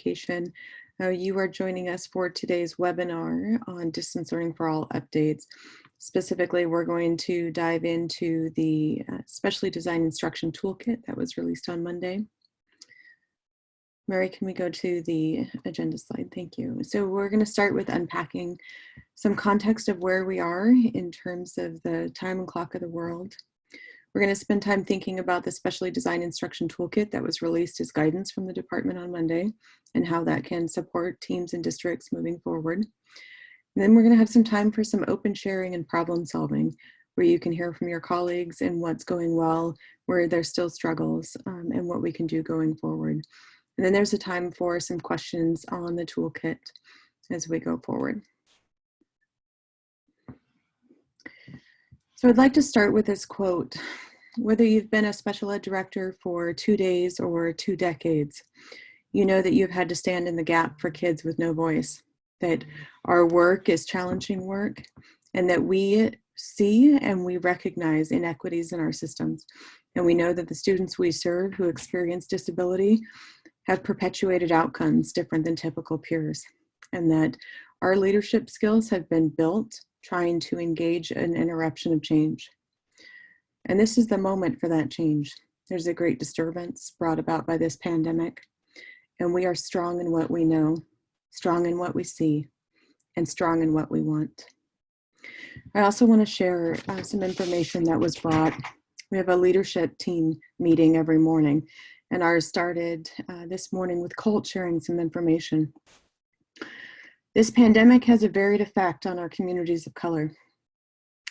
Education. You are joining us for today's webinar on Distance Learning for All updates. Specifically, we're going to dive into the Specially Designed Instruction Toolkit that was released on Monday. Mary, can we go to the agenda slide? Thank you. So we're going to start with unpacking some context of where we are in terms of the time and clock of the world. We're going to spend time thinking about the Specially Designed Instruction Toolkit that was released as guidance from the department on Monday and how that can support teams and districts moving forward. And then we're going to have some time for some open sharing and problem solving, where you can hear from your colleagues and what's going well, where there's still struggles, and what we can do going forward. And then there's a time for some questions on the toolkit as we go forward. So I'd like to start with this quote. Whether you've been a special ed director for 2 days or 2 decades, you know that you've had to stand in the gap for kids with no voice, that our work is challenging work, and that we see and we recognize inequities in our systems. And we know that the students we serve who experience disability have perpetuated outcomes different than typical peers, and that our leadership skills have been built trying to engage an interruption of change. And this is the moment for that change. There's a great disturbance brought about by this pandemic, and we are strong in what we know, strong in what we see, and strong in what we want. I also want to share some information that was brought. We have a leadership team meeting every morning, and ours started this morning with Colt sharing some information. This pandemic has a varied effect on our communities of color.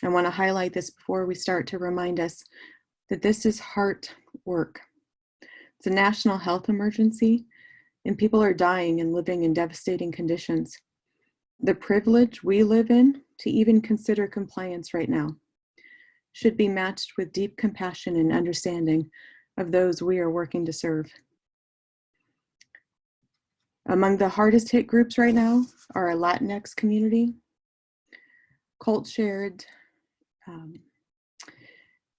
I want to highlight this before we start to remind us that this is heart work. It's a national health emergency, and people are dying and living in devastating conditions. The privilege we live in to even consider compliance right now should be matched with deep compassion and understanding of those we are working to serve. Among the hardest hit groups right now are our Latinx community. Colt shared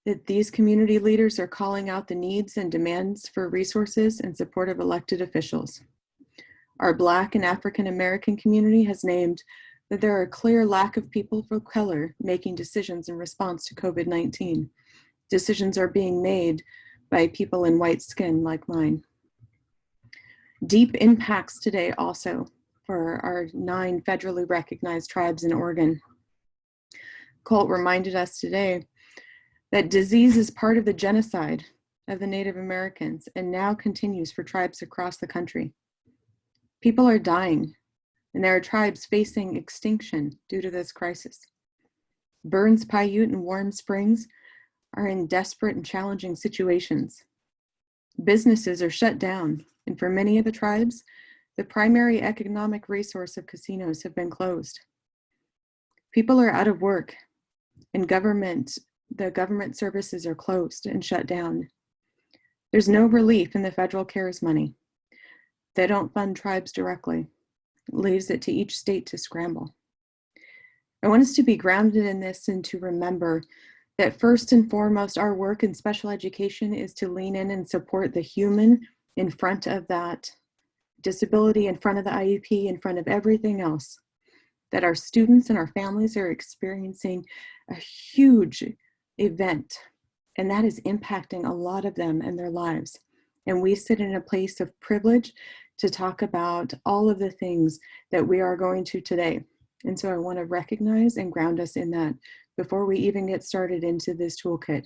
that these community leaders are calling out the needs and demands for resources and support of elected officials. Our Black and African American community has named that there are a clear lack of people of color making decisions in response to COVID-19. Decisions are being made by people in white skin like mine. Deep impacts today also for our 9 federally recognized tribes in Oregon. Colt reminded us today that disease is part of the genocide of the Native Americans and now continues for tribes across the country. People are dying, and there are tribes facing extinction due to this crisis. Burns, Paiute, and Warm Springs are in desperate and challenging situations. Businesses are shut down, and for many of the tribes, the primary economic resource of casinos have been closed. People are out of work, and the government services are closed and shut down. There's no relief in the federal CARES money. They don't fund tribes directly. It leaves it to each state to scramble. I want us to be grounded in this and to remember that first and foremost, our work in special education is to lean in and support the human in front of that disability, in front of the IEP, in front of everything else. That our students and our families are experiencing a huge event, and that is impacting a lot of them and their lives. And we sit in a place of privilege to talk about all of the things that we are going to today. And so I want to recognize and ground us in that before we even get started into this toolkit,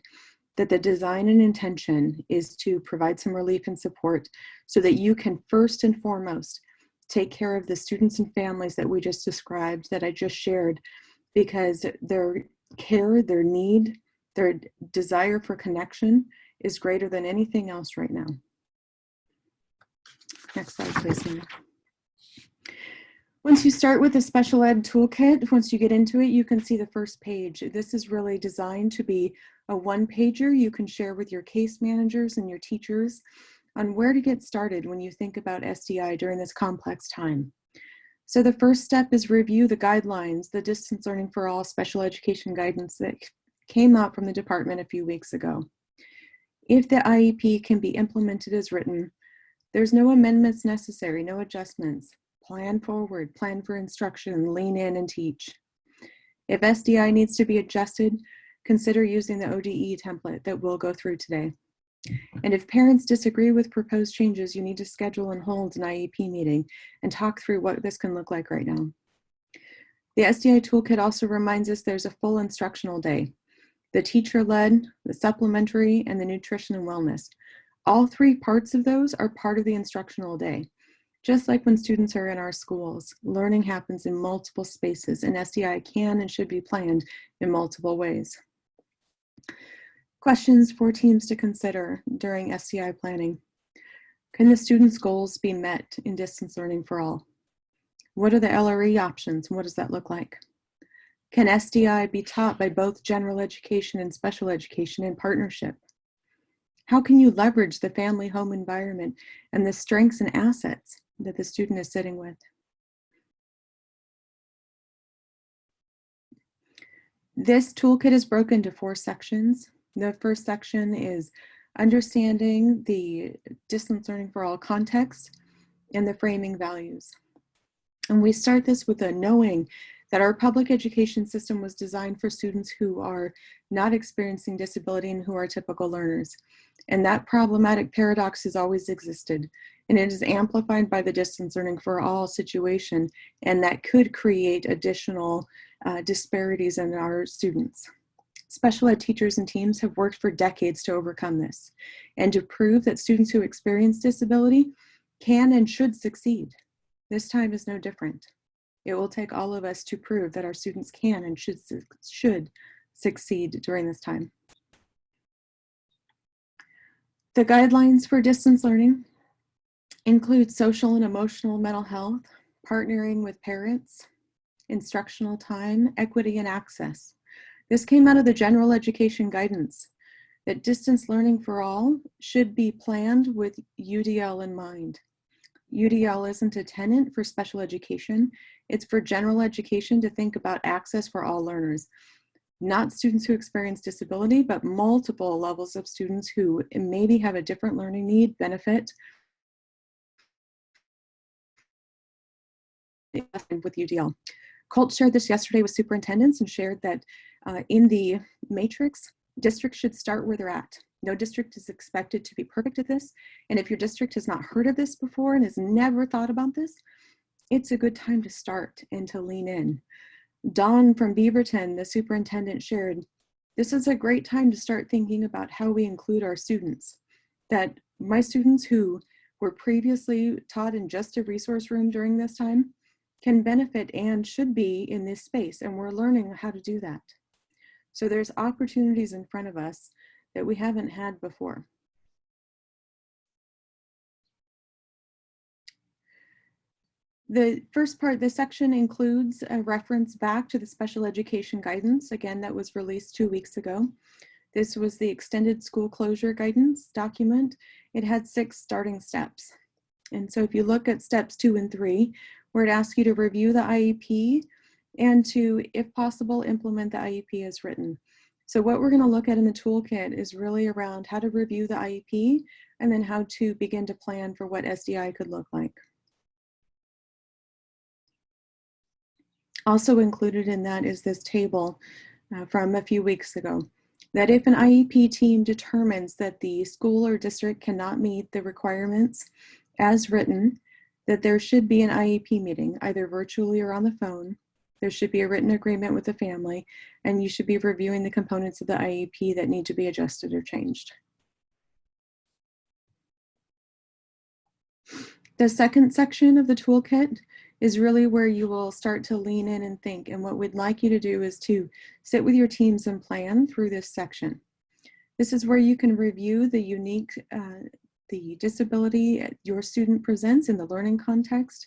that the design and intention is to provide some relief and support so that you can first and foremost take care of the students and families that we just described, that I just shared, because their care, their need, their desire for connection is greater than anything else right now. Next slide, please, Nina. Once you start with the special ed toolkit, once you get into it, you can see the first page. This is really designed to be a one-pager you can share with your case managers and your teachers on where to get started when you think about SDI during this complex time. So the first step is review the guidelines, the Distance Learning for All special education guidance that came out from the department a few weeks ago. If the IEP can be implemented as written, There's no amendments necessary, no adjustments. Plan forward, plan for instruction, lean in and teach. If SDI needs to be adjusted, consider using the ODE template that we'll go through today. And if parents disagree with proposed changes, you need to schedule and hold an IEP meeting and talk through what this can look like right now. The SDI Toolkit also reminds us there's a full instructional day. The teacher-led, the supplementary, and the nutrition and wellness. All three parts of those are part of the instructional day. Just like when students are in our schools, learning happens in multiple spaces, and SDI can and should be planned in multiple ways. Questions for teams to consider during SDI planning. Can the students' goals be met in distance learning for all? What are the LRE options, and what does that look like? Can SDI be taught by both general education and special education in partnership? How can you leverage the family home environment and the strengths and assets that the student is sitting with? This toolkit is broken into 4 sections. The first section is understanding the distance learning for all context and the framing values. And we start this with a knowing that our public education system was designed for students who are not experiencing disability and who are typical learners. And that problematic paradox has always existed, and it is amplified by the distance learning for all situation, and that could create additional disparities in our students. Special ed teachers and teams have worked for decades to overcome this and to prove that students who experience disability can and should succeed. This time is no different. It will take all of us to prove that our students can and should succeed during this time. The guidelines for distance learning include social and emotional mental health, partnering with parents, instructional time, equity, and access. This came out of the general education guidance that distance learning for all should be planned with UDL in mind. UDL isn't a tenet for special education. It's for general education to think about access for all learners, not students who experience disability, but multiple levels of students who maybe have a different learning need, benefit with UDL. Colt shared this yesterday with superintendents and shared that in the matrix, districts should start where they're at. No district is expected to be perfect at this. And if your district has not heard of this before and has never thought about this, it's a good time to start and to lean in. Dawn from Beaverton, the superintendent, shared, this is a great time to start thinking about how we include our students. That my students who were previously taught in just a resource room during this time can benefit and should be in this space, and we're learning how to do that. So there's opportunities in front of us that we haven't had before. The first part, the section includes a reference back to the special education guidance, again, that was released 2 weeks ago. This was the extended school closure guidance document. It had 6 starting steps. And so if you look at steps 2 and 3, where it asks you to review the IEP and to, if possible, implement the IEP as written. So what we're going to look at in the toolkit is really around how to review the IEP and then how to begin to plan for what SDI could look like. Also included in that is this table from a few weeks ago, that if an IEP team determines that the school or district cannot meet the requirements as written, that there should be an IEP meeting, either virtually or on the phone. There should be a written agreement with the family, and you should be reviewing the components of the IEP that need to be adjusted or changed. The second section of the toolkit is really where you will start to lean in and think. And what we'd like you to do is to sit with your teams and plan through this section. This is where you can review the unique, the disability your student presents in the learning context,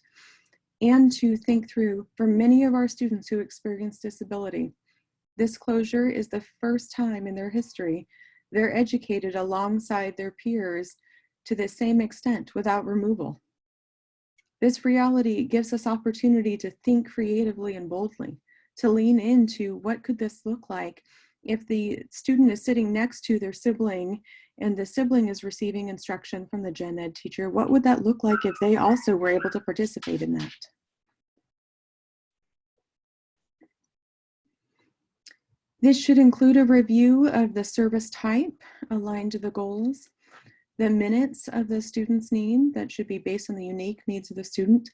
and to think through, for many of our students who experience disability, this closure is the first time in their history they're educated alongside their peers to the same extent without removal. This reality gives us opportunity to think creatively and boldly, to lean into what could this look like if the student is sitting next to their sibling and the sibling is receiving instruction from the gen ed teacher, what would that look like if they also were able to participate in that? This should include a review of the service type aligned to the goals, the minutes of the student's need that should be based on the unique needs of the student,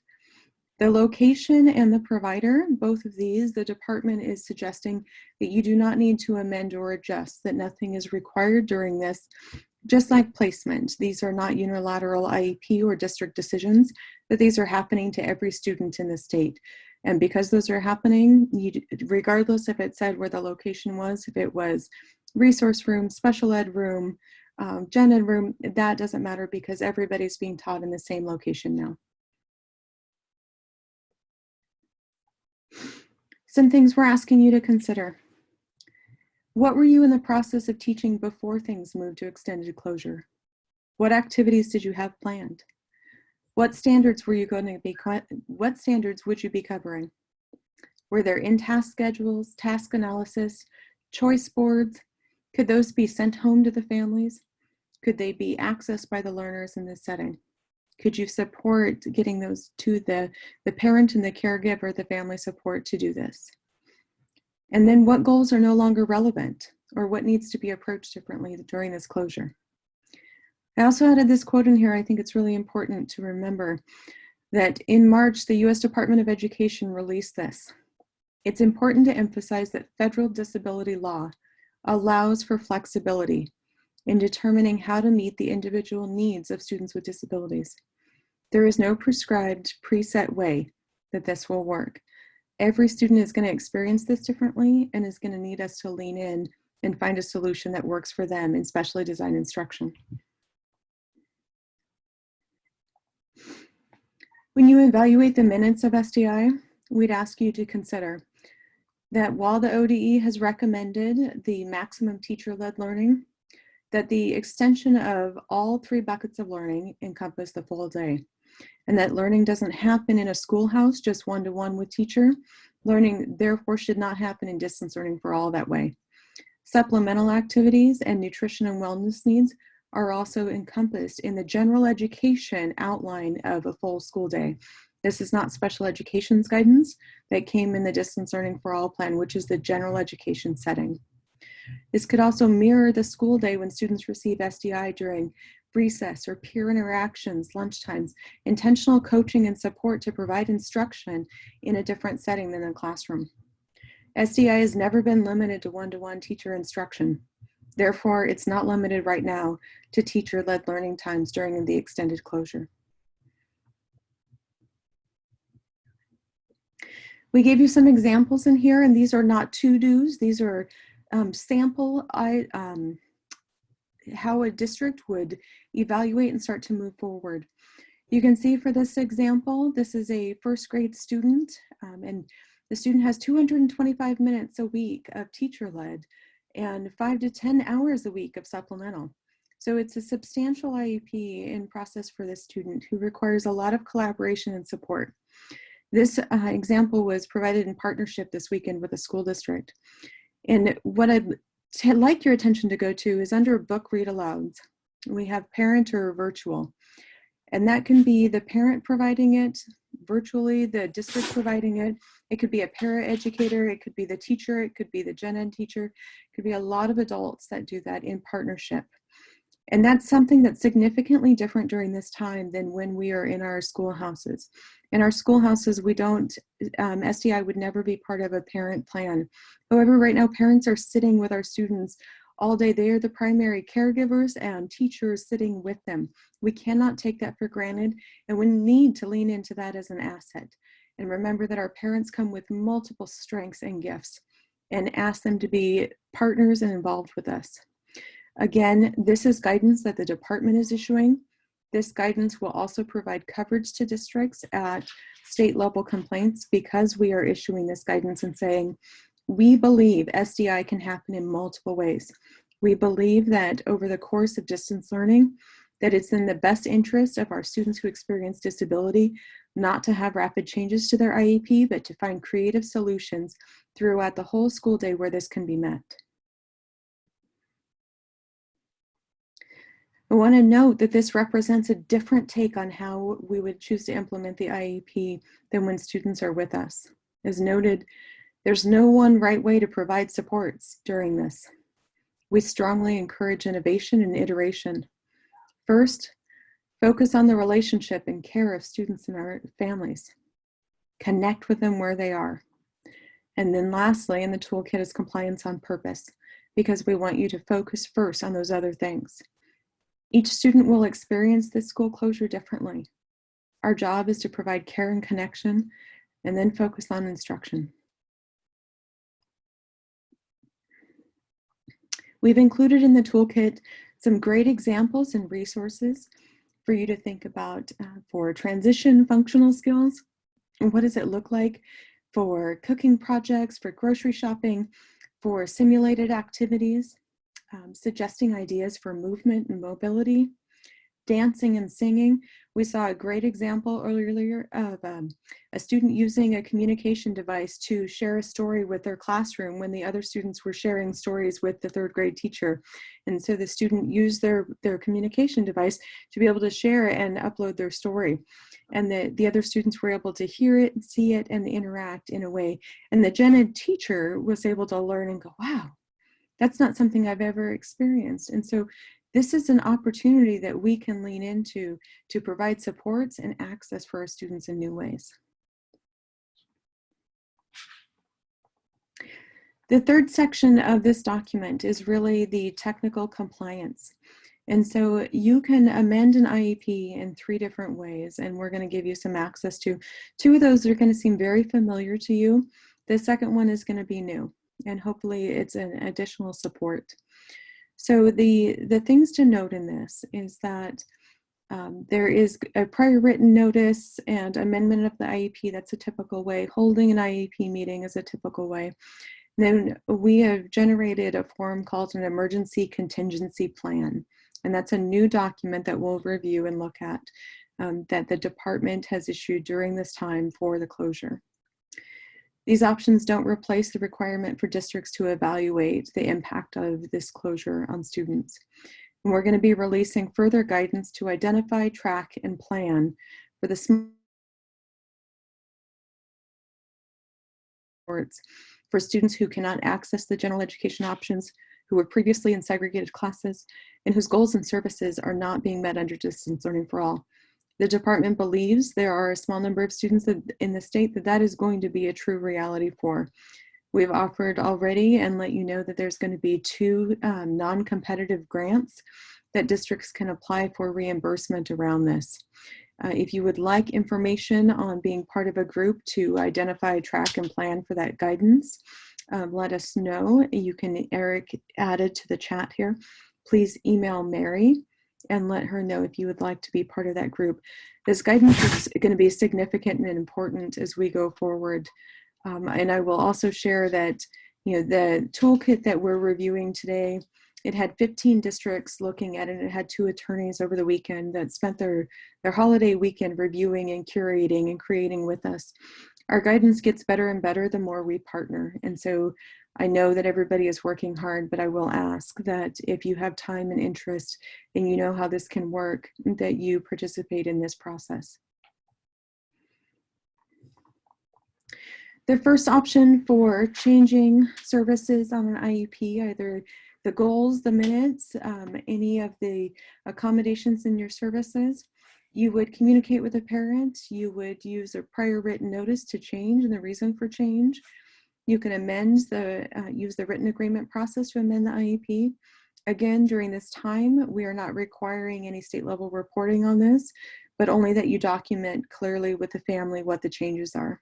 the location and the provider. Both of these, the department is suggesting that you do not need to amend or adjust, that nothing is required during this. Just like placement, these are not unilateral IEP or district decisions, that these are happening to every student in the state. And because those are happening, regardless if it said where the location was, if it was resource room, special ed room, gen ed room, that doesn't matter because everybody's being taught in the same location now. Some things we're asking you to consider. What were you in the process of teaching before things moved to extended closure? What activities did you have planned? What standards were you going to be, what standards would you be covering? Were there in-task schedules, task analysis, choice boards? Could those be sent home to the families? Could they be accessed by the learners in this setting? Could you support getting those to the parent and the caregiver, the family support to do this? And then what goals are no longer relevant or what needs to be approached differently during this closure? I also added this quote in here. I think it's really important to remember that in March, the U.S. Department of Education released this. It's important to emphasize that federal disability law allows for flexibility in determining how to meet the individual needs of students with disabilities. There is no prescribed, preset way that this will work. Every student is going to experience this differently and is going to need us to lean in and find a solution that works for them in specially designed instruction. When you evaluate the minutes of SDI, we'd ask you to consider that while the ODE has recommended the maximum teacher-led learning, that the extension of all 3 buckets of learning encompass the full day, and that learning doesn't happen in a schoolhouse, just one-to-one with teacher. Learning, therefore, should not happen in distance learning for all that way. Supplemental activities and nutrition and wellness needs are also encompassed in the general education outline of a full school day. This is not special education's guidance that came in the distance learning for all plan, which is the general education setting. This could also mirror the school day when students receive SDI during recess or peer interactions, lunchtimes, intentional coaching and support to provide instruction in a different setting than a classroom. SDI has never been limited to one-to-one teacher instruction. Therefore, it's not limited right now to teacher-led learning times during the extended closure. We gave you some examples in here, and these are not to-dos. These are sample how a district would evaluate and start to move forward. You can see for this example, this is a first grade student, and the student has 225 minutes a week of teacher-led and 5 to 10 hours a week of supplemental. So it's a substantial IEP in process for this student who requires a lot of collaboration and support. This example was provided in partnership this weekend with a school district. And what I'd like your attention to go to is under book read alouds. We have parent or virtual. And that can be the parent providing it virtually, the district providing it. It could be a paraeducator, it could be the teacher, it could be the gen ed teacher. It could be a lot of adults that do that in partnership. And that's something that's significantly different during this time than when we are in our schoolhouses. In our schoolhouses, we don't, SDI would never be part of a parent plan. However, right now, parents are sitting with our students all day. They are the primary caregivers and teachers sitting with them. We cannot take that for granted, and we need to lean into that as an asset. And remember that our parents come with multiple strengths and gifts, and ask them to be partners and involved with us. Again, this is guidance that the department is issuing. This guidance will also provide coverage to districts at state level complaints because we are issuing this guidance and saying, we believe SDI can happen in multiple ways. We believe that over the course of distance learning, that it's in the best interest of our students who experience disability not to have rapid changes to their IEP, but to find creative solutions throughout the whole school day where this can be met. I want to note that this represents a different take on how we would choose to implement the IEP than when students are with us. As noted, there's no one right way to provide supports during this. We strongly encourage innovation and iteration. First, focus on the relationship and care of students and our families. Connect with them where they are. And then lastly, in the toolkit is compliance on purpose, because we want you to focus first on those other things. Each student will experience this school closure differently. Our job is to provide care and connection, and then focus on instruction. We've included in the toolkit some great examples and resources for you to think about for transition functional skills. And what does it look like for cooking projects, for grocery shopping, for simulated activities, suggesting ideas for movement and mobility, dancing and singing. We saw a great example earlier of a student using a communication device to share a story with their classroom when the other students were sharing stories with the third grade teacher. And so the student used their communication device to be able to share and upload their story. And the other students were able to hear it, see it, and interact in a way. And the gen ed teacher was able to learn and go, wow, that's not something I've ever experienced. And so this is an opportunity that we can lean into to provide supports and access for our students in new ways. The third section of this document is really the technical compliance. And so you can amend an IEP in 3 different ways, and we're going to give you some access to 2 of those that are going to seem very familiar to you. The second one is going to be new, and hopefully it's an additional support. So the things to note in this is that there is a prior written notice and amendment of the IEP. That's a typical way. Holding an IEP meeting is a typical way. Then we have generated a form called an emergency contingency plan. And that's a new document that we'll review and look at that the department has issued during this time for the closure. These options don't replace the requirement for districts to evaluate the impact of this closure on students. And we're going to be releasing further guidance to identify, track, and plan for the supports for students who cannot access the general education options, who were previously in segregated classes, and whose goals and services are not being met under distance learning for all. The department believes there are a small number of students in the state that is going to be a true reality for. We've offered already and let you know that there's going to be 2 non-competitive grants that districts can apply for reimbursement around this. If you would like information on being part of a group to identify, track, and plan for that guidance, let us know. You can, Eric added to the chat here. Please email Mary and let her know if you would like to be part of that group. This guidance is going to be significant and important as we go forward. And I will also share that, the toolkit that we're reviewing today, it had 15 districts looking at it. It had 2 attorneys over the weekend that spent their holiday weekend reviewing and curating and creating with us. Our guidance gets better and better the more we partner. And so I know that everybody is working hard, but I will ask that if you have time and interest and you know how this can work, that you participate in this process. The first option for changing services on an IEP, either the goals, the minutes, any of the accommodations in your services, you would communicate with a parent. You would use a prior written notice to change and the reason for change. You can amend use the written agreement process to amend the IEP. Again, during this time, we are not requiring any state level reporting on this, but only that you document clearly with the family what the changes are.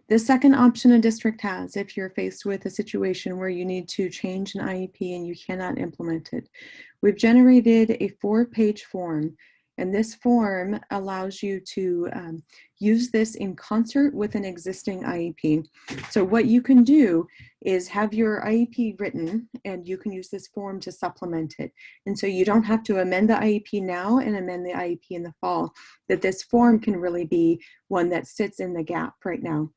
The second option a district has, if you're faced with a situation where you need to change an IEP and you cannot implement it, we've generated a 4-page form, and this form allows you to use this in concert with an existing IEP. So what you can do is have your IEP written, and you can use this form to supplement it. And so you don't have to amend the IEP now and amend the IEP in the fall, that this form can really be one that sits in the gap right now.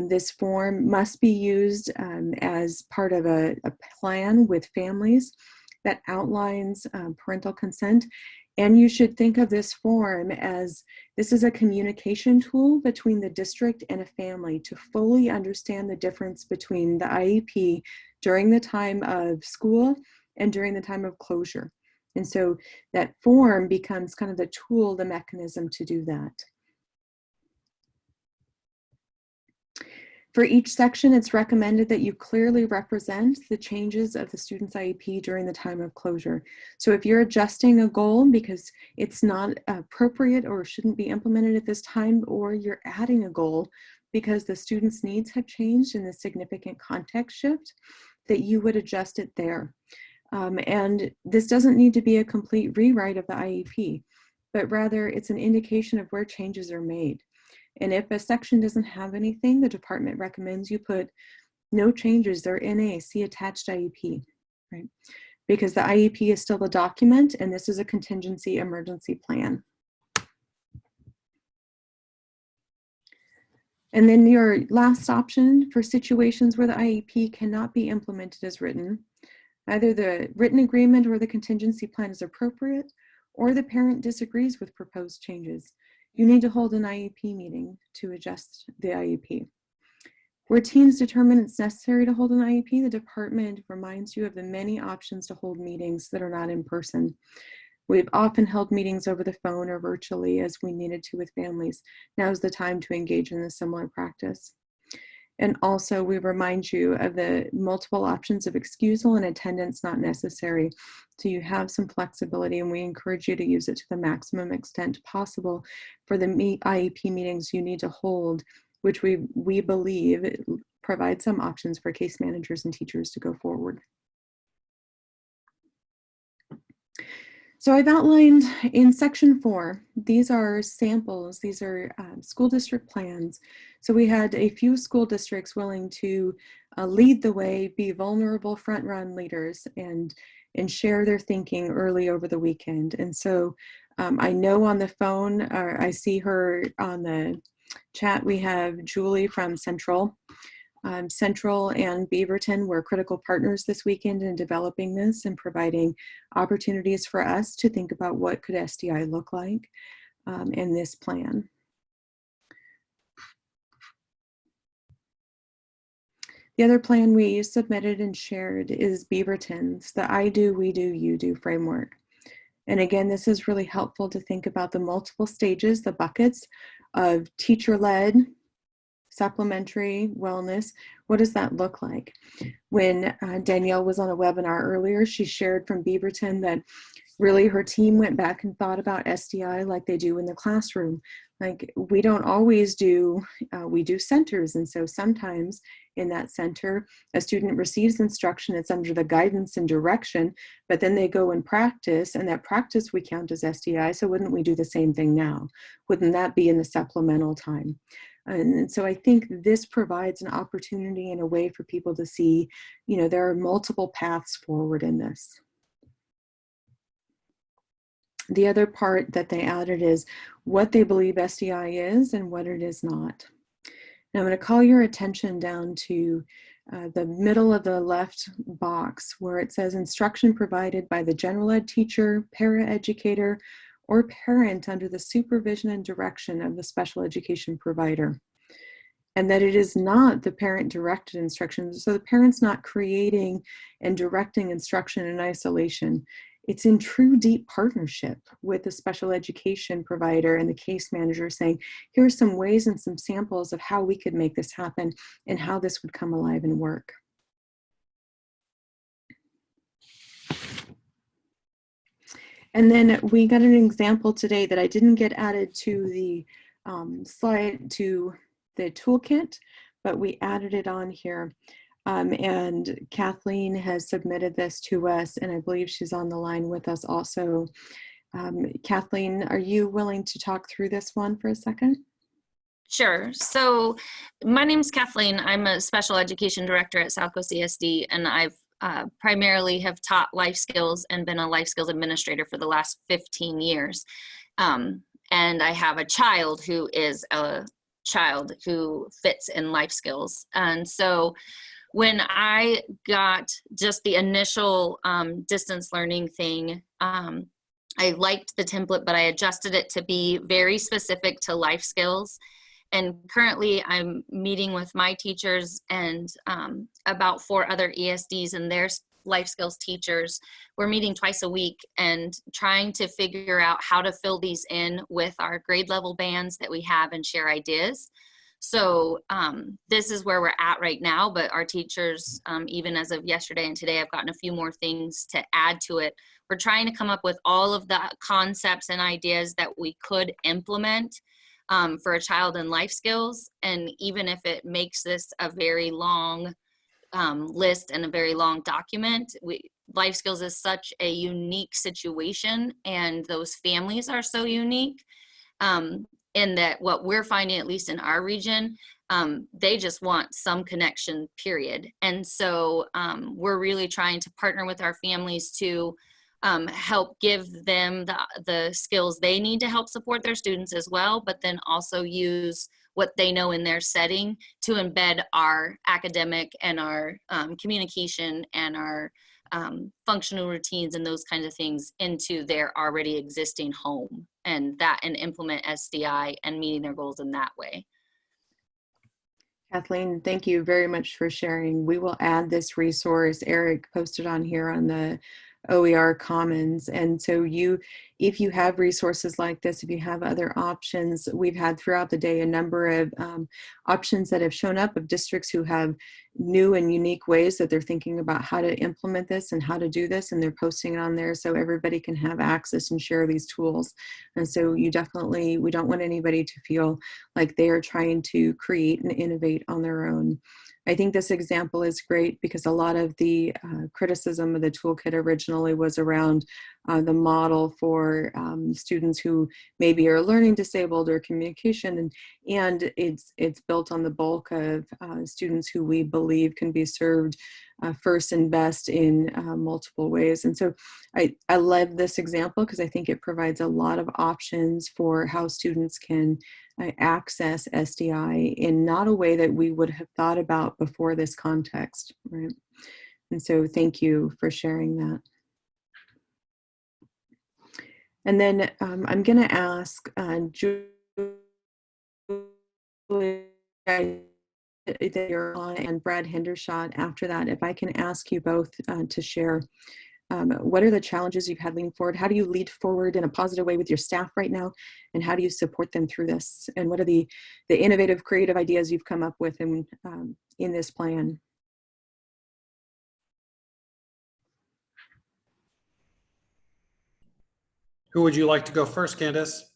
This form must be used as part of a plan with families that outlines parental consent. And you should think of this form as this is a communication tool between the district and a family to fully understand the difference between the IEP during the time of school and during the time of closure. And so that form becomes kind of the tool, the mechanism to do that. For each section, it's recommended that you clearly represent the changes of the student's IEP during the time of closure. So if you're adjusting a goal because it's not appropriate or shouldn't be implemented at this time, or you're adding a goal because the student's needs have changed in the significant context shift, that you would adjust it there. And this doesn't need to be a complete rewrite of the IEP, but rather it's an indication of where changes are made. And if a section doesn't have anything, the department recommends you put no changes, they're NA, see attached IEP, right? Because the IEP is still a document and this is a contingency emergency plan. And then your last option for situations where the IEP cannot be implemented as written, either the written agreement or the contingency plan is appropriate, or the parent disagrees with proposed changes. You need to hold an IEP meeting to adjust the IEP. Where teams determine it's necessary to hold an IEP, the department reminds you of the many options to hold meetings that are not in person. We've often held meetings over the phone or virtually as we needed to with families. Now is the time to engage in a similar practice. And also we remind you of the multiple options of excusal and attendance not necessary. So you have some flexibility and we encourage you to use it to the maximum extent possible for the IEP meetings you need to hold, which we believe provide some options for case managers and teachers to go forward. So I've outlined in section 4, these are samples, these are school district plans. So we had a few school districts willing to lead the way, be vulnerable front run leaders and share their thinking early over the weekend. And so I know on the phone, or I see her on the chat, we have Julie from Central. Central and Beaverton were critical partners this weekend in developing this and providing opportunities for us to think about what could SDI look like in this plan. The other plan we submitted and shared is Beaverton's, the I do, we do, you do framework. And again, this is really helpful to think about the multiple stages, the buckets of teacher-led, supplementary, wellness. What does that look like? When Danielle was on a webinar earlier, she shared from Beaverton that really her team went back and thought about SDI like they do in the classroom. Like we don't always do, we do centers. And so sometimes in that center, a student receives instruction, it's under the guidance and direction, but then they go and practice, and that practice we count as SDI. So wouldn't we do the same thing now? Wouldn't that be in the supplemental time? And so I think this provides an opportunity and a way for people to see, you know, there are multiple paths forward in this. The other part that they added is what they believe SDI is and what it is not. Now I'm going to call your attention down to the middle of the left box where it says instruction provided by the general ed teacher, paraeducator, or parent under the supervision and direction of the special education provider. And that it is not the parent-directed instruction. So the parent's not creating and directing instruction in isolation. It's in true deep partnership with the special education provider and the case manager saying, here are some ways and some samples of how we could make this happen and how this would come alive and work. And then we got an example today that I didn't get added to the slide, to the toolkit, but we added it on here. And Kathleen has submitted this to us, and I believe she's on the line with us also. Kathleen, are you willing to talk through this one for a second? Sure. So my name is Kathleen. I'm a special education director at South Coast ESD, and I've primarily have taught life skills and been a life skills administrator for the last 15 years. And I have a child who is a child who fits in life skills. And so when I got just the initial distance learning thing, I liked the template, but I adjusted it to be very specific to life skills. And currently I'm meeting with my teachers and about 4 other ESDs and their life skills teachers. We're meeting twice a week and trying to figure out how to fill these in with our grade level bands that we have and share ideas. So this is where we're at right now, but our teachers, even as of yesterday and today, I've gotten a few more things to add to it. We're trying to come up with all of the concepts and ideas that we could implement for a child in life skills. And even if it makes this a very long list and a very long document, life skills is such a unique situation, and those families are so unique. In that what we're finding, at least in our region, they just want some connection, period. And so we're really trying to partner with our families to help give them the skills they need to help support their students as well, but then also use what they know in their setting to embed our academic and our communication and our functional routines and those kinds of things into their already existing home, and implement SDI and meeting their goals in that way. Kathleen, thank you very much for sharing. We will add this resource. Eric posted on here on the OER Commons. And so if you have resources like this, if you have other options, we've had throughout the day a number of options that have shown up of districts who have new and unique ways that they're thinking about how to implement this and how to do this, and they're posting it on there so everybody can have access and share these tools. And so we don't want anybody to feel like they are trying to create and innovate on their own. I think this example is great because a lot of the criticism of the toolkit originally was around the model for students who maybe are learning disabled or communication, and it's built on the bulk of students who we believe can be served first and best in multiple ways. And so I love this example because I think it provides a lot of options for how students can access SDI in not a way that we would have thought about before this context, right? And so thank you for sharing that. And then I'm going to ask Julie that you're on, and Brad Hendershot after that, if I can ask you both to share what are the challenges you've had leading forward? How do you lead forward in a positive way with your staff right now? And how do you support them through this? And what are the innovative, creative ideas you've come up with in this plan? Who would you like to go first, Candace?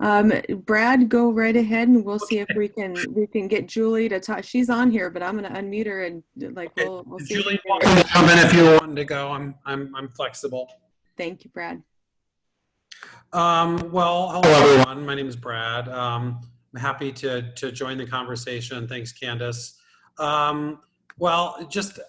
Brad, go right ahead, and we'll see if we can get Julie to talk. She's on here, but I'm going to unmute her and we'll see. Julie, come in if you want to go. I'm flexible. Thank you, Brad. Well, hello everyone. My name is Brad. I'm happy to join the conversation. Thanks, Candace. Well, just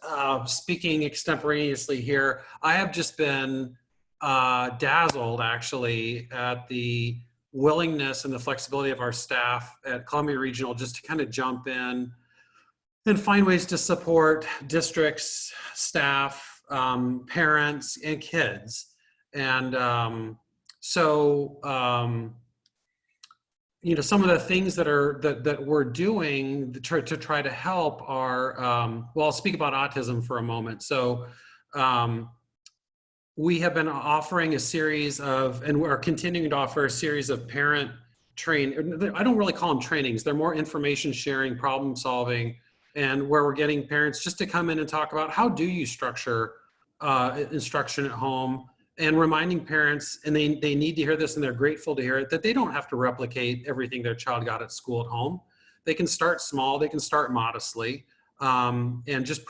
speaking extemporaneously here, I have just been dazzled actually at the willingness and the flexibility of our staff at Columbia Regional just to kind of jump in and find ways to support districts, staff, parents, and kids. And you know, some of the things that we're doing to try to help are, well, I'll speak about autism for a moment. So we have been offering a series of, and we're continuing to offer a series of parent I don't really call them trainings. They're more information sharing, problem solving, and where we're getting parents just to come in and talk about how do you structure instruction at home, and reminding parents, and they need to hear this and they're grateful to hear it, that they don't have to replicate everything their child got at school at home. They can start small, they can start modestly, and just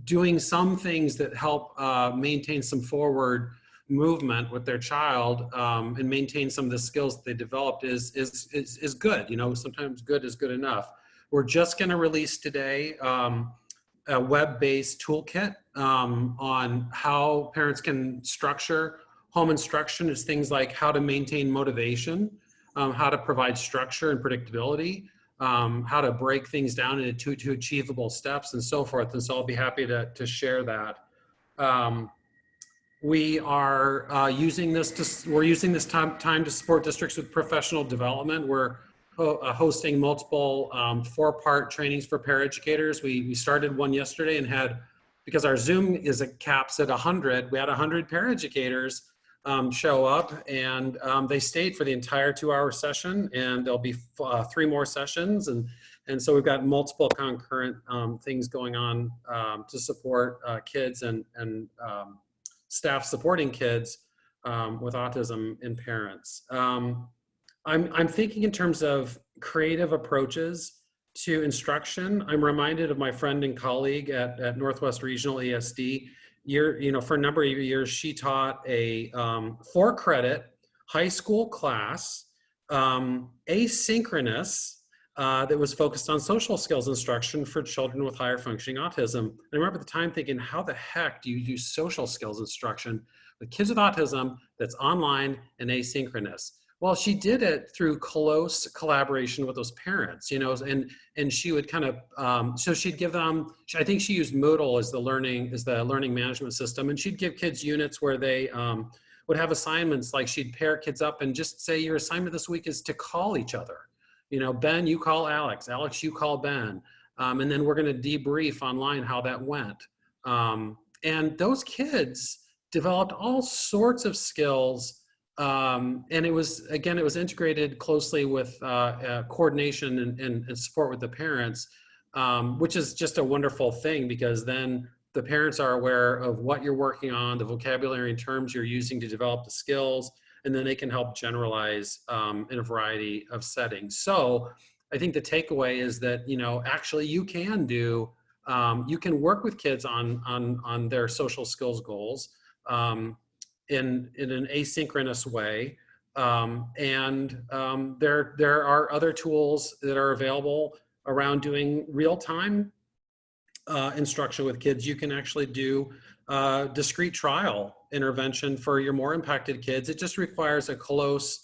doing some things that help maintain some forward movement with their child, and maintain some of the skills that they developed is good. You know, sometimes good is good enough. We're just going to release today a web-based toolkit on how parents can structure home instruction. Is things like how to maintain motivation, how to provide structure and predictability, how to break things down into two achievable steps and so forth. And so I'll be happy to share that. We are we're using this time to support districts with professional development. We're hosting multiple 4-part trainings for paraeducators. We started one yesterday and had, because our Zoom is caps at 100, we had 100 paraeducators show up, and they stayed for the entire 2-hour session, and there'll be 3 more sessions. And so we've got multiple concurrent things going on to support kids and staff supporting kids with autism and parents. I'm thinking in terms of creative approaches to instruction. I'm reminded of my friend and colleague at Northwest Regional ESD. For a number of years, she taught a 4-credit high school class, asynchronous, that was focused on social skills instruction for children with higher functioning autism. And I remember at the time thinking, how the heck do you use social skills instruction with kids with autism that's online and asynchronous? Well, she did it through close collaboration with those parents, and she would kind of, so she'd give them, I think she used Moodle as the learning management system, and she'd give kids units where they would have assignments, like she'd pair kids up and just say, your assignment this week is to call each other. Ben, you call Alex, Alex, you call Ben. And then we're going to debrief online how that went. And those kids developed all sorts of skills. And it was integrated closely with coordination and support with the parents, which is just a wonderful thing, because then the parents are aware of what you're working on, the vocabulary and terms you're using to develop the skills, and then they can help generalize in a variety of settings. So I think the takeaway is that, actually you can you can work with kids on their social skills goals in an asynchronous way. There are other tools that are available around doing real-time instruction with kids. You can actually do discrete trial intervention for your more impacted kids. It just requires a close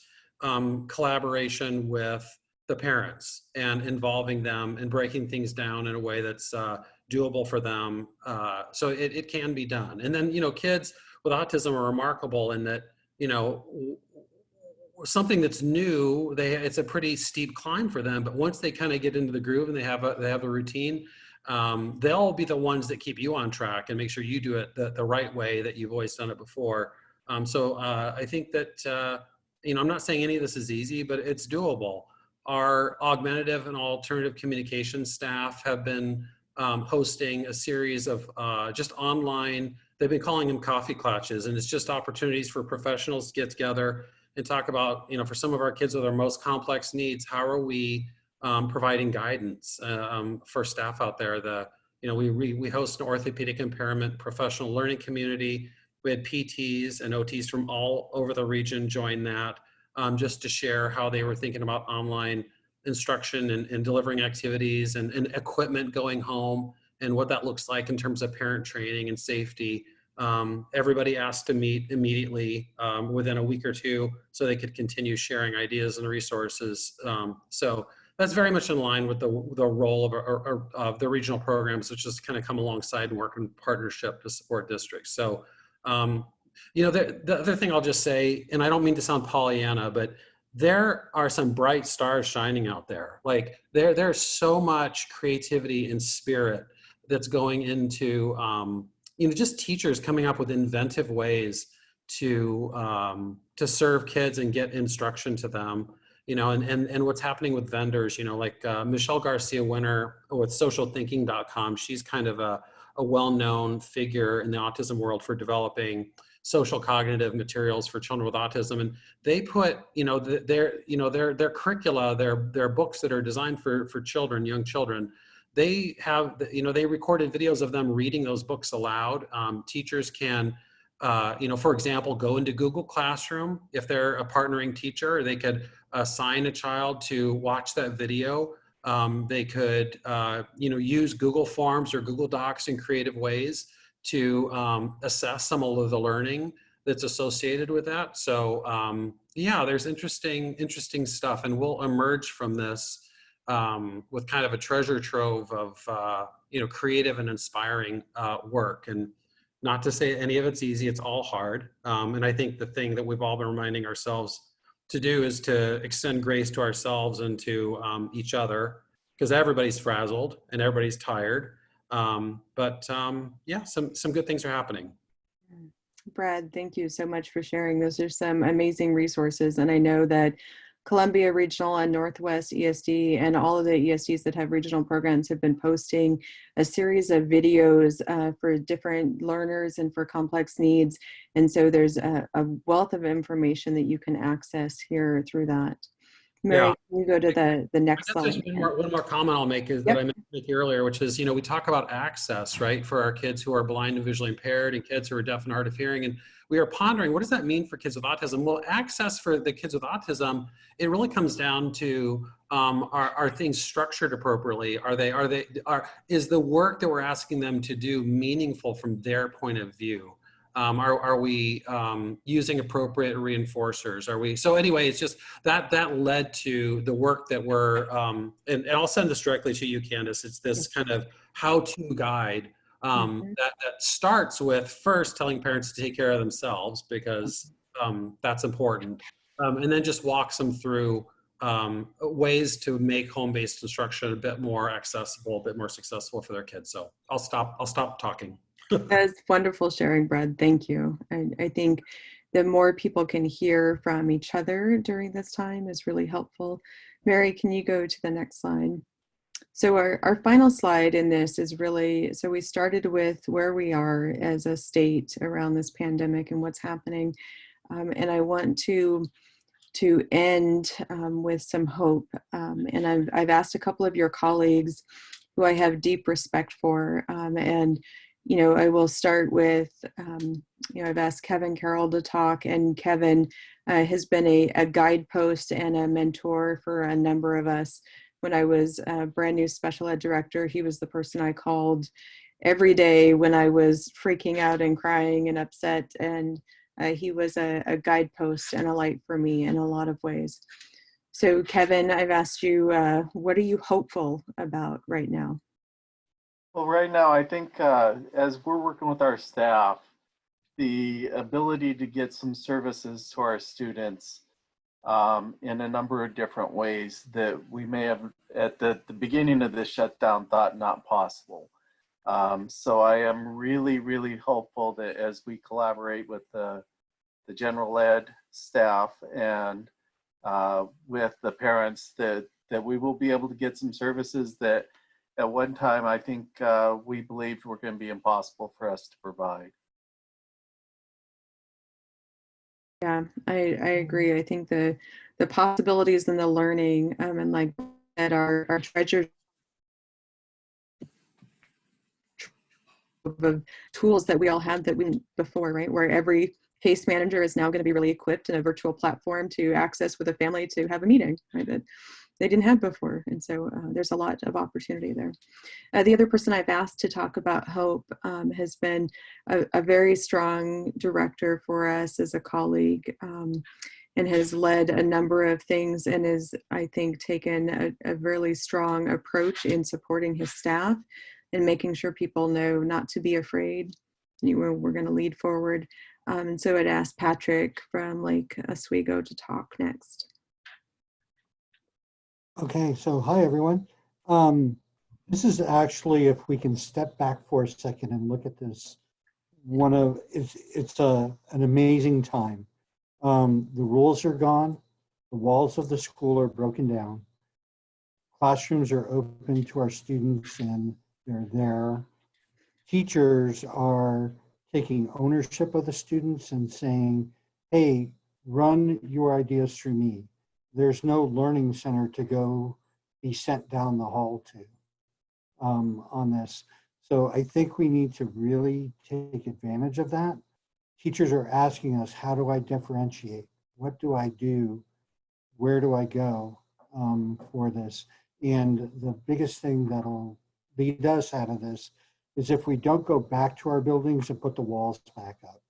collaboration with the parents and involving them and breaking things down in a way that's doable for them. So it can be done. And then, kids with autism are remarkable in that, something that's new, it's a pretty steep climb for them, but once they kind of get into the groove and they have a routine, they'll be the ones that keep you on track and make sure you do it the right way that you've always done it before. So I think that, I'm not saying any of this is easy, but it's doable. Our augmentative and alternative communication staff have been hosting a series of just online, they've been calling them coffee clutches, and it's just opportunities for professionals to get together and talk about, for some of our kids with our most complex needs, how are we providing guidance for staff out there. We host an orthopedic impairment professional learning community. We had PTs and OTs from all over the region join that just to share how they were thinking about online instruction and delivering activities and equipment going home and what that looks like in terms of parent training and safety. Everybody asked to meet immediately within a week or two so they could continue sharing ideas and resources. So that's very much in line with the role of the regional programs, which just kind of come alongside and work in partnership to support districts. So, the other thing I'll just say, and I don't mean to sound Pollyanna, but there are some bright stars shining out there. Like there's so much creativity and spirit that's going into, just teachers coming up with inventive ways to serve kids and get instruction to them. And what's happening with vendors, like Michelle Garcia Winter with socialthinking.com. She's kind of a well-known figure in the autism world for developing social cognitive materials for children with autism. And they put, their curricula, their books that are designed for children, young children, they have, they recorded videos of them reading those books aloud. Teachers can, for example, go into Google Classroom. If they're a partnering teacher, they could assign a child to watch that video. They could, use Google Forms or Google Docs in creative ways to assess some of the learning that's associated with that. So yeah, there's interesting stuff, and we'll emerge from this with kind of a treasure trove of creative and inspiring work. And not to say any of it's easy, it's all hard. And I think the thing that we've all been reminding ourselves to do is to extend grace to ourselves and to each other, because everybody's frazzled and everybody's tired. Yeah, some good things are happening. Brad, thank you so much for sharing. Those are some amazing resources. And I know that Columbia Regional and Northwest ESD and all of the ESDs that have regional programs have been posting a series of videos for different learners and for complex needs. And so there's a wealth of information that you can access here through that. Mary, Yeah. can you go to the next slide? Just one more comment I'll make is that I mentioned earlier, which is, we talk about access, right, for our kids who are blind and visually impaired and kids who are deaf and hard of hearing. And we are pondering, what does that mean for kids with autism? Well, access for the kids with autism, it really comes down to, are things structured appropriately? Is the work that we're asking them to do meaningful from their point of view? Are we using appropriate reinforcers? So anyway, it's just that led to the work that we're, and I'll send this directly to you, Candace. It's this kind of how-to guide that starts with first telling parents to take care of themselves, because that's important. And then just walks them through ways to make home-based instruction a bit more accessible, a bit more successful for their kids. So I'll stop talking. That's wonderful sharing, Brad. Thank you. And I think the more people can hear from each other during this time is really helpful. Mary, can you go to the next slide? So our final slide in this is really, so we started with where we are as a state around this pandemic and what's happening. And I want to end with some hope. And I've asked a couple of your colleagues who I have deep respect for, and I will start with, I've asked Kevin Carroll to talk, and Kevin has been a guidepost and a mentor for a number of us. When I was a brand new special ed director, he was the person I called every day when I was freaking out and crying and upset. And he was a guidepost and a light for me in a lot of ways. So Kevin, I've asked you, what are you hopeful about right now? Well, right now, I think as we're working with our staff, the ability to get some services to our students in a number of different ways that we may have at the beginning of this shutdown thought not possible. So I am really, really hopeful that as we collaborate with the general ed staff and with the parents that we will be able to get some services that at one time, I think we believed were going to be impossible for us to provide. Yeah, I agree. I think the possibilities and the learning and like that are treasured of tools that we all had that we didn't before, right? Where every case manager is now going to be really equipped in a virtual platform to access with a family to have a meeting, right? That they didn't have before. And so there's a lot of opportunity there. The other person I've asked to talk about hope has been a very strong director for us as a colleague and has led a number of things and is, I think, taken a really strong approach in supporting his staff and making sure people know not to be afraid. We're going to lead forward. And so I'd ask Patrick from Lake Oswego to talk next. Okay, so hi everyone. This is actually, if we can step back for a second and look at this, it's an amazing time. The rules are gone, the walls of the school are broken down, classrooms are open to our students and they're there. Teachers are taking ownership of the students and saying, hey, run your ideas through me. There's no learning center to go be sent down the hall to on this. So I think we need to really take advantage of that. Teachers are asking us, how do I differentiate? What do I do? Where do I go for this? And the biggest thing that'll lead us out of this is if we don't go back to our buildings and put the walls back up.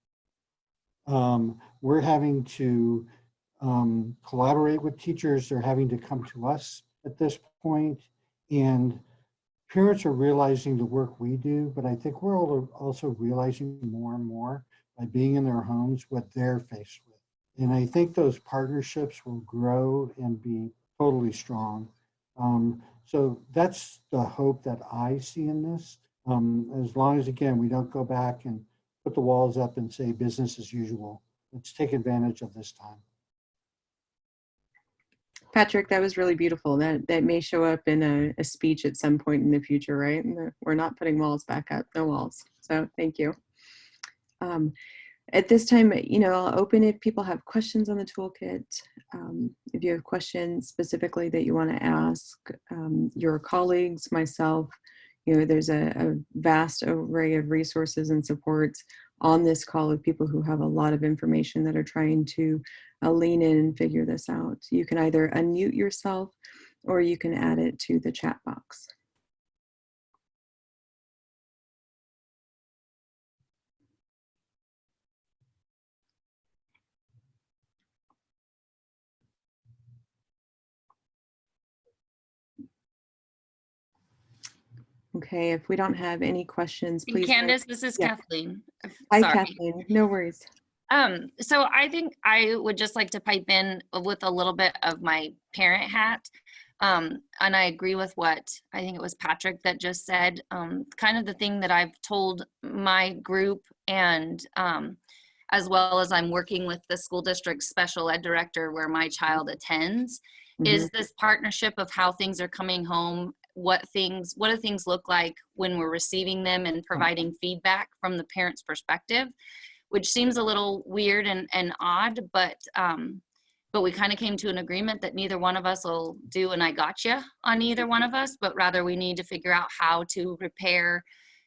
We're having to collaborate with teachers. They're having to come to us at this point, and parents are realizing the work we do, but I think we're also realizing more and more by being in their homes what they're faced with. And I think those partnerships will grow and be totally strong. So that's the hope that I see in this. As long as, again, we don't go back and put the walls up and say business as usual. Let's take advantage of this time. Patrick, that was really beautiful. That may show up in a speech at some point in the future, right? And we're not putting walls back up, no walls. So thank you. At this time, I'll open if people have questions on the toolkit. If you have questions specifically that you want to ask your colleagues, myself, there's a vast array of resources and supports on this call of people who have a lot of information that are trying to lean in and figure this out. You can either unmute yourself or you can add it to the chat box. Okay, if we don't have any questions, And please. Candace, this is Yeah. Kathleen. Hi, Sorry. Kathleen. No worries. So I think I would just like to pipe in with a little bit of my parent hat. And I agree with what I think it was Patrick that just said. Kind of the thing that I've told my group, and as well as I'm working with the school district special ed director where my child attends, is this partnership of how things are coming home. What do things look like when we're receiving them and providing feedback from the parent's perspective, which seems a little weird and odd, but we kind of came to an agreement that neither one of us will do and I gotcha on either one of us, but rather we need to figure out how to repair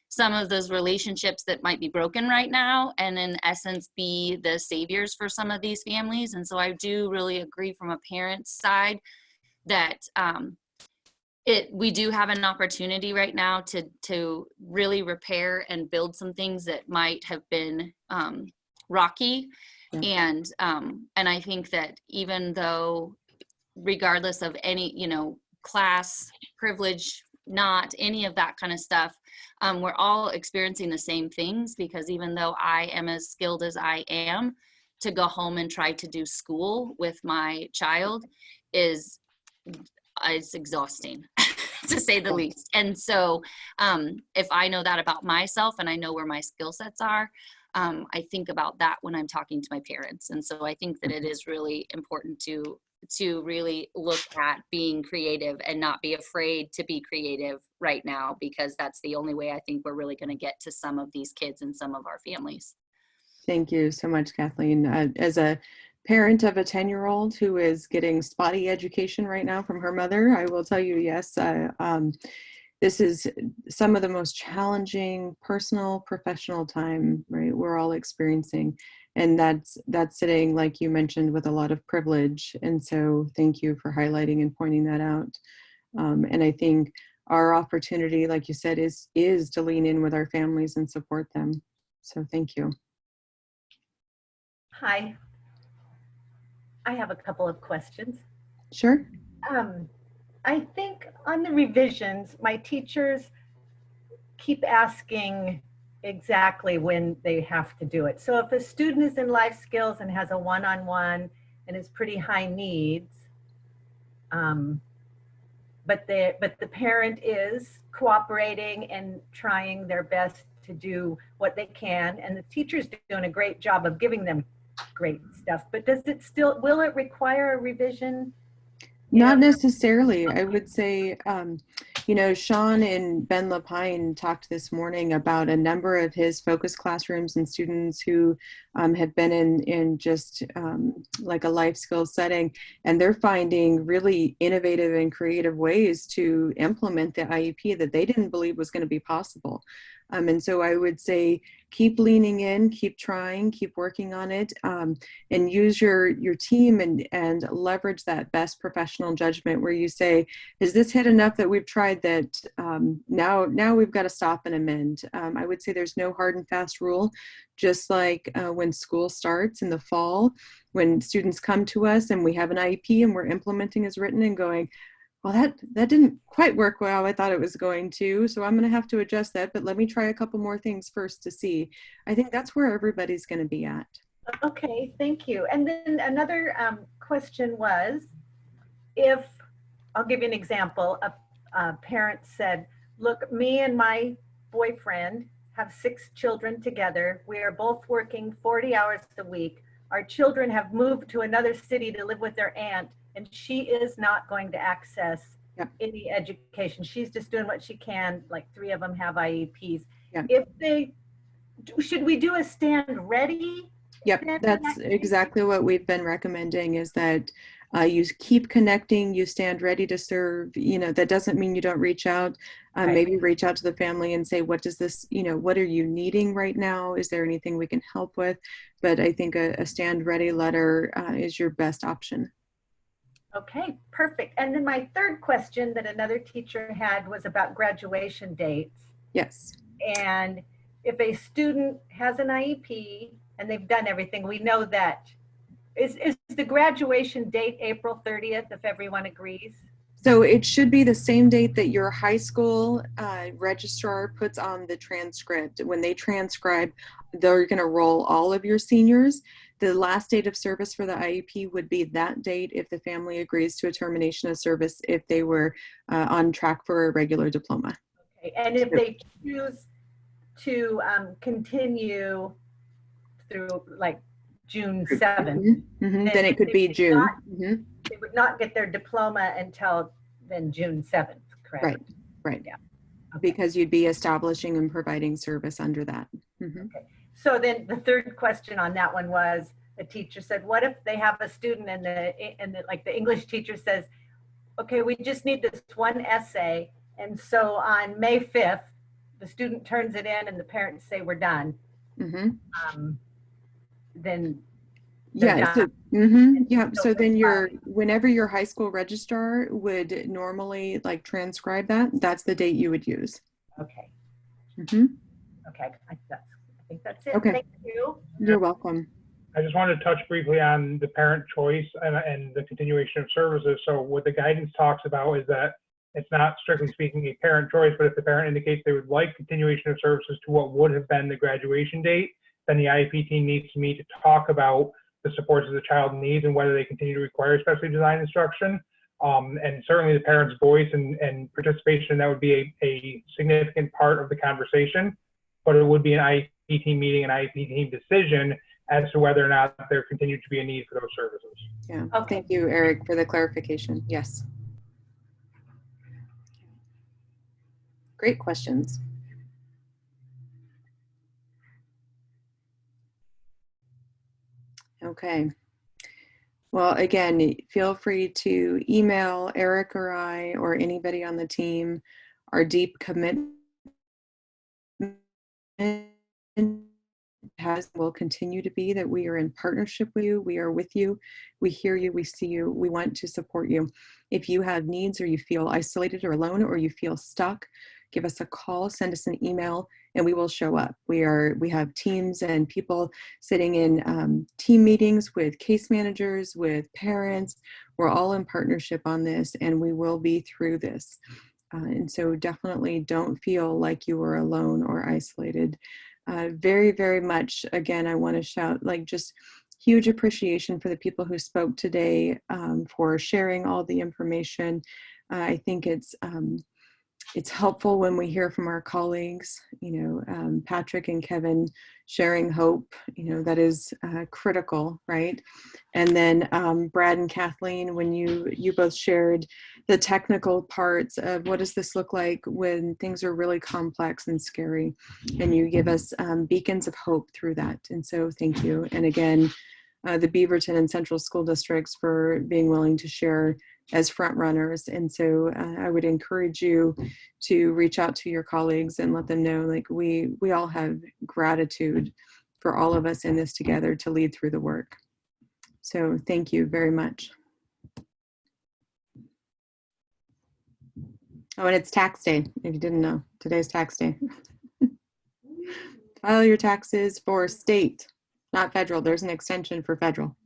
some of those relationships that might be broken right now, and in essence be the saviors for some of these families. And so I do really agree from a parent's side that we do have an opportunity right now to really repair and build some things that might have been rocky. Yeah. And I think that even though, regardless of any, class, privilege, not any of that kind of stuff, we're all experiencing the same things, because even though I am as skilled as I am, to go home and try to do school with my child is exhausting to say the least. And so if I know that about myself and I know where my skill sets are, I think about that when I'm talking to my parents. And so I think that it is really important to really look at being creative and not be afraid to be creative right now, because that's the only way I think we're really going to get to some of these kids and some of our families. Thank you so much, Kathleen. As a parent of a 10-year-old who is getting spotty education right now from her mother, I will tell you, yes, this is some of the most challenging personal, professional time, right, we're all experiencing. And that's sitting, like you mentioned, with a lot of privilege. And so thank you for highlighting and pointing that out. And I think our opportunity, like you said, is to lean in with our families and support them. So thank you. Hi. I have a couple of questions. Sure. I think on the revisions, my teachers keep asking exactly when they have to do it. So if a student is in life skills and has a one-on-one and is pretty high needs, but the parent is cooperating and trying their best to do what they can, and the teacher's doing a great job of giving them great stuff, but will it require a revision? Not necessarily. I would say, Sean and Ben Lapine talked this morning about a number of his focus classrooms and students who have been in just like a life skills setting, and they're finding really innovative and creative ways to implement the IEP that they didn't believe was going to be possible. And so I would say, keep leaning in, keep trying, keep working on it, and use your team and leverage that best professional judgment where you say, is this hit enough that we've tried that now we've got to stop and amend? I would say there's no hard and fast rule, just like when school starts in the fall, when students come to us and we have an IEP and we're implementing as written and going, well, that didn't quite work how I thought it was going to, so I'm going to have to adjust that, but let me try a couple more things first to see. I think that's where everybody's going to be at. Okay, thank you. And then another question was, if, I'll give you an example, a parent said, look, me and my boyfriend have 6 children together. We are both working 40 hours a week. Our children have moved to another city to live with their aunt, and she is not going to access any education. She's just doing what she can, like 3 of them have IEPs. Yep. If they, should we do a stand ready? Yep, that's exactly what we've been recommending, is that you keep connecting, you stand ready to serve. You know, that doesn't mean you don't reach out. Right. Maybe reach out to the family and say, what does this, you know, what are you needing right now? Is there anything we can help with? But I think a stand ready letter is your best option. Okay, perfect. And then my third question that another teacher had was about graduation dates. Yes. And if a student has an IEP and they've done everything, we know that. Is the graduation date April 30th, if everyone agrees? So it should be the same date that your high school registrar puts on the transcript. When they transcribe, they're going to roll all of your seniors. The last date of service for the IEP would be that date if the family agrees to a termination of service, if they were on track for a regular diploma. Okay, and if they choose to continue through like June 7th, then it could be June. They would not get their diploma until then June 7th, correct? Right, right. Yeah. Okay. Because you'd be establishing and providing service under that. Okay. So then the third question on that one was, the teacher said, what if they have a student and like the English teacher says, okay, we just need this one essay. And so on May 5th, the student turns it in and the parents say, we're done. Then yeah, so, so then whenever your high school registrar would normally like transcribe that, that's the date you would use. Okay. Okay, I think that's it. Okay. Thank you. You're welcome. I just wanted to touch briefly on the parent choice and the continuation of services. So what the guidance talks about is that it's not strictly speaking a parent choice, but if the parent indicates they would like continuation of services to what would have been the graduation date, then the IEP team needs to meet to talk about the supports that the child needs and whether they continue to require specially designed instruction. And certainly the parent's voice and participation, that would be a significant part of the conversation, but it would be an IEP team meeting, an IEP team decision as to whether or not there continued to be a need for those services. Yeah, okay. Thank you, Eric, for the clarification. Yes. Great questions. Okay. Well, again, feel free to email Eric or I or anybody on the team. Our deep commitment will continue to be that we are in partnership with you. We are with you. We hear you. We see you. We want to support you. If you have needs or you feel isolated or alone or you feel stuck, give us a call, send us an email, and we will show up. We have teams and people sitting in team meetings with case managers, with parents. We're all in partnership on this, and we will be through this. And so definitely don't feel like you are alone or isolated. Very, very much, again, I want to shout, like, just huge appreciation for the people who spoke today, for sharing all the information. I think it's helpful when we hear from our colleagues, Patrick and Kevin sharing hope, that is critical, right? And then Brad and Kathleen, when you both shared the technical parts of what does this look like when things are really complex and scary, and you give us beacons of hope through that. And so thank you. And again, the Beaverton and Central School Districts for being willing to share as front runners. And so I would encourage you to reach out to your colleagues and let them know, like, we all have gratitude for all of us in this together to lead through the work. So thank you very much. Oh, and it's tax day, if you didn't know. Today's tax day. File your taxes for state, not federal. There's an extension for federal.